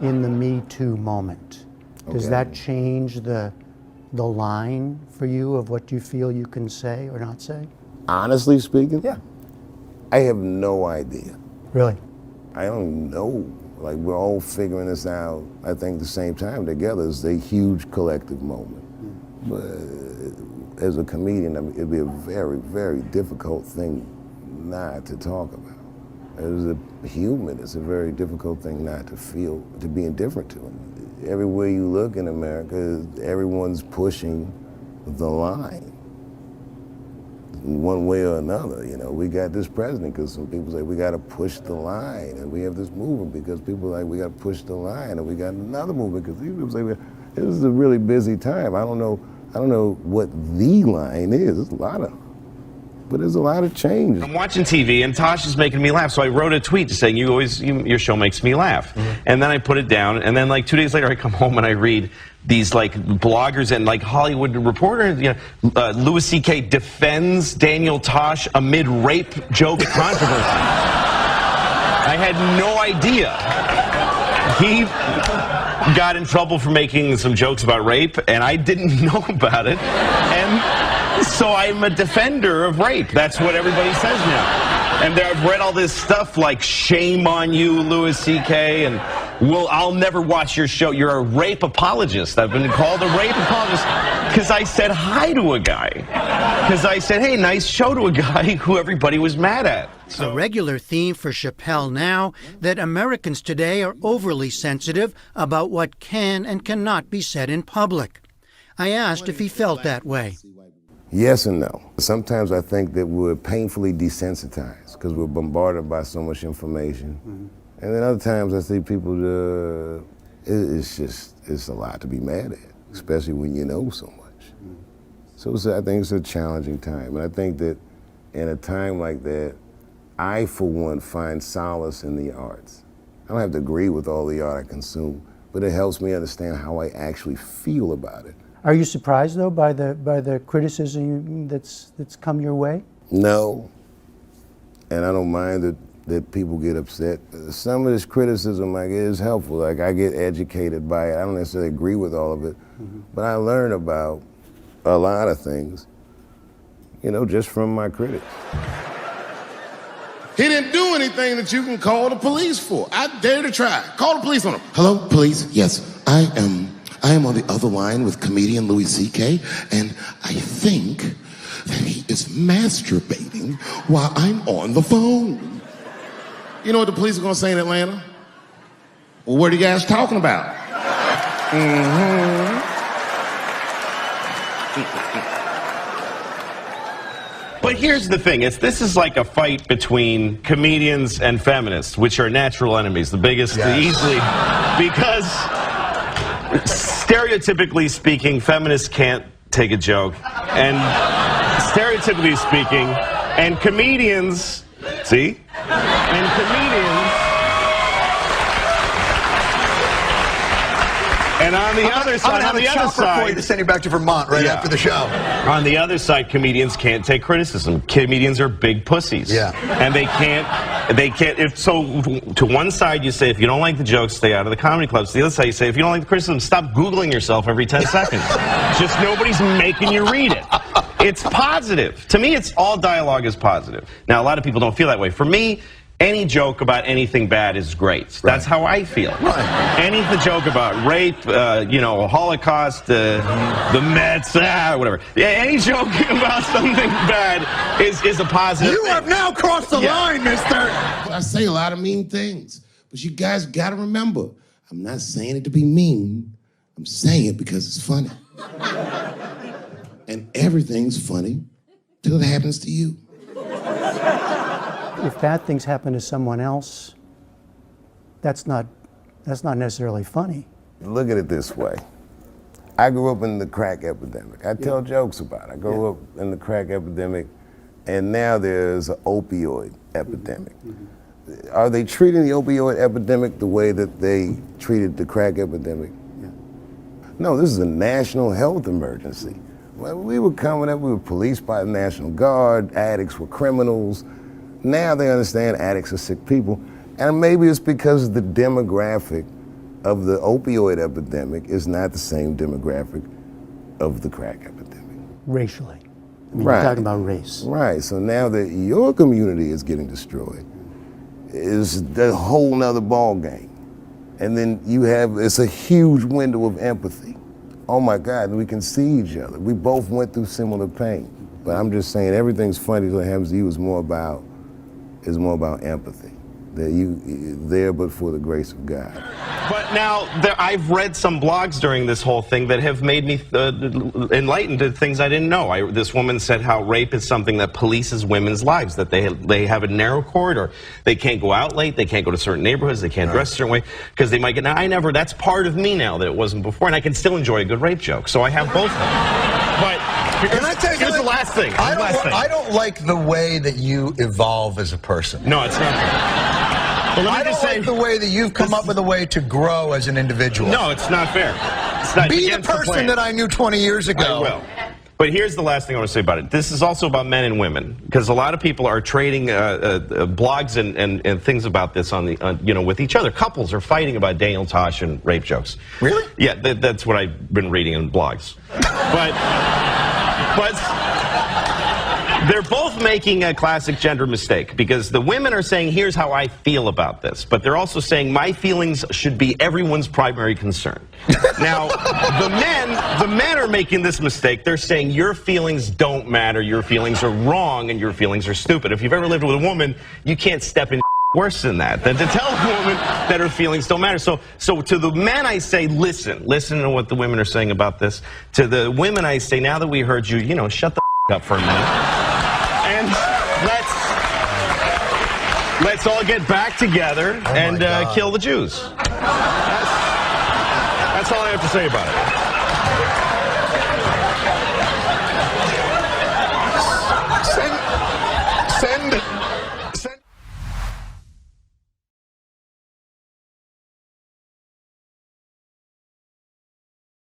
In the Me Too moment, does that change the line for you of what you feel you can say or not say? Honestly speaking, Yeah. I have no idea. Really? I don't know. Like, we're all figuring this out, I think, at the same time together. It's a huge collective moment. But as a comedian, I mean, it'd be a very, very difficult thing not to talk about. As a human, it's a very difficult thing not to feel, to be indifferent to it. Everywhere you look in America, everyone's pushing the line. In one way or another, you know, we got this president because some people say we got to push the line, and we have this movement because people are like we got to push the line, and we got another movement because these people say this is a really busy time. I don't know what the line is. There's a lot of, but there's a lot of change. I'm watching TV and Tosh is making me laugh, so I wrote a tweet saying your show makes me laugh. And then I put it down, and then like 2 days later I come home and I read these like bloggers and like Hollywood reporters, you know, Louis C.K. defends Daniel Tosh amid rape joke controversy. I had no idea. He got in trouble for making some jokes about rape, and I didn't know about it. And so I'm a defender of rape. That's what everybody says now. And I've read all this stuff like, shame on you, Louis C.K., and I'll never watch your show. You're a rape apologist. I've been called a rape apologist because I said hi to a guy. Because I said, hey, nice show to a guy who everybody was mad at. A regular theme for Chappelle now, that Americans today are overly sensitive about what can and cannot be said in public. I asked if he felt that way. Yes and no. Sometimes I think that we're painfully desensitized because we're bombarded by so much information. And then other times I see people, it's a lot to be mad at, especially when you know so much. So I think it's a challenging time. And I think that in a time like that, I, for one, find solace in the arts. I don't have to agree with all the art I consume, but it helps me understand how I actually feel about it. Are you surprised though by the criticism that's come your way? No, and I don't mind that people get upset. Some of this criticism like is helpful. Like I get educated by it. I don't necessarily agree with all of it, but I learn about a lot of things, you know, just from my critics. He didn't do anything that you can call the police for. I dare to try. Call the police on him. Hello, police. Yes, I am on the other line with comedian Louis C.K., and I think that he is masturbating while I'm on the phone. You know what the police are gonna say in Atlanta? Well, what are you guys talking about? But here's the thing, this is like a fight between comedians and feminists, which are natural enemies, the biggest, easily, because stereotypically speaking, feminists can't take a joke, and stereotypically speaking, and comedians, and on the other side, for you to send you back to Vermont right after the show. On the other side, comedians can't take criticism. Comedians are big pussies. Yeah. And they can't, so to one side you say, if you don't like the jokes, stay out of the comedy clubs. To the other side you say, if you don't like the criticism, stop Googling yourself every 10 seconds. Just nobody's making you read it. It's positive. To me, it's all dialogue is positive. Now, a lot of people don't feel that way. For me, any joke about anything bad is great. That's how I feel. Any joke about rape, you know, Holocaust, the Mets, whatever. Yeah, any joke about something bad is a positive You have now crossed the line, mister. I say a lot of mean things, but you guys gotta remember, I'm not saying it to be mean. I'm saying it because it's funny. And everything's funny till it happens to you. If bad things happen to someone else, that's not necessarily funny. Look at it this way. I grew up in the crack epidemic. I tell jokes about it. I grew up in the crack epidemic, and now there's an opioid epidemic. Are they treating the opioid epidemic the way that they treated the crack epidemic? No, this is a national health emergency. When we were coming up, we were policed by the National Guard, addicts were criminals. Now they understand addicts are sick people. And maybe it's because the demographic of the opioid epidemic is not the same demographic of the crack epidemic. Racially. I mean, Right. you're talking about race. Right, so now that your community is getting destroyed, it's a whole nother ball game. And then it's a huge window of empathy. Oh my God, we can see each other. We both went through similar pain. But I'm just saying, everything's funny that happens to you is more about empathy. That you there but for the grace of God. But now, I've read some blogs during this whole thing that have made me enlightened to things I didn't know. This woman said how rape is something that polices women's lives, that they have a narrow corridor. They can't go out late, they can't go to certain neighborhoods, they can't dress a certain way, because they might get, now that's part of me now that it wasn't before, and I can still enjoy a good rape joke, so I have both of them. But here's the last thing. I don't like the way that you evolve as a person. No, it's not fair. But let me I don't just say, like the way that you've come up with a way to grow as an individual. no, it's not fair. It's not Be the against person plan. that I knew 20 years ago. I will. But here's the last thing I want to say about it. This is also about men and women, because a lot of people are trading blogs and things about this on the with each other. Couples are fighting about Daniel Tosh and rape jokes. Really? Yeah, that's what I've been reading in blogs. But they're both making a classic gender mistake, because the women are saying, here's how I feel about this, but they're also saying my feelings should be everyone's primary concern. Now, the men are making this mistake. They're saying your feelings don't matter, your feelings are wrong, and your feelings are stupid. If you've ever lived with a woman, you can't step in worse than that, than to tell a woman that her feelings don't matter. So to the men I say, listen to what the women are saying about this. To the women I say, now that we heard you, shut the up for a minute. And let's all get back together and kill the Jews. That's all I have to say about it.